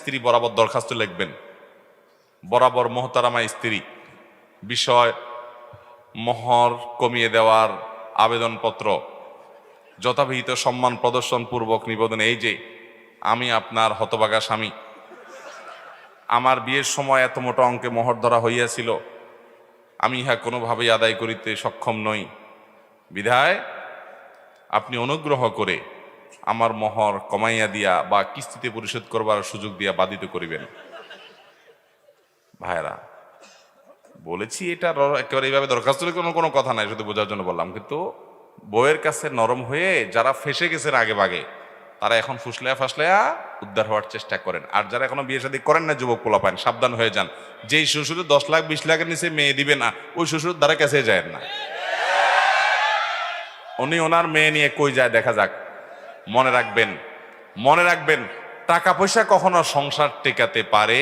স্ত্রী বরাবর দরখাস্ত লিখবেন, বরাবর মোহতারামা স্ত্রী বিষয় মোহর কমিয়ে দেওয়ার আবেদনপত্র যথাবিহিত সম্মান প্রদর্শন পূর্বক নিবেদন। এই যে আমি আপনার হতভাগা স্বামী, আমার বিয়ের সময় এত মোটা অঙ্কে মোহর ধরা হইয়াছিল, আমি ইহা কোনোভাবেই আদায় করিতে সক্ষম নই, বিধায় আপনি অনুগ্রহ করে আমার মোহর কমাইয়া দিয়া বা কিস্তিতে পরিশোধ করবার সুযোগ দিয়া বাধিত করিবেন। ভাইরা বলেছি এটা একেবারে এইভাবে দরখাস্ত কোনো কথা নাই, শুধু বোঝার জন্য বললাম। কিন্তু বউয়ের কাছে নরম হয়ে যারা ফেসে গেছেন আগে ভাগে, তারা এখন ফুসলায়া ফাসলায়া উদ্ধার হওয়ার চেষ্টা করেন। আর যারা এখনো বিয়ে শাদী করেন না, যুবক পোলাপান, সাবধান হয়ে যান। যেই শ্বশুরে 10 লাখ 20 লাখের নিচে মেয়ে দিবে না, ওই শ্বশুর দ্বারা কাছে যায় না। উনি ওনার মেয়ে নিয়ে কই যায় দেখা যাক। মনে রাখবেন, মনে রাখবেন, টাকা পয়সা কখনো সংসার টেকাতে পারে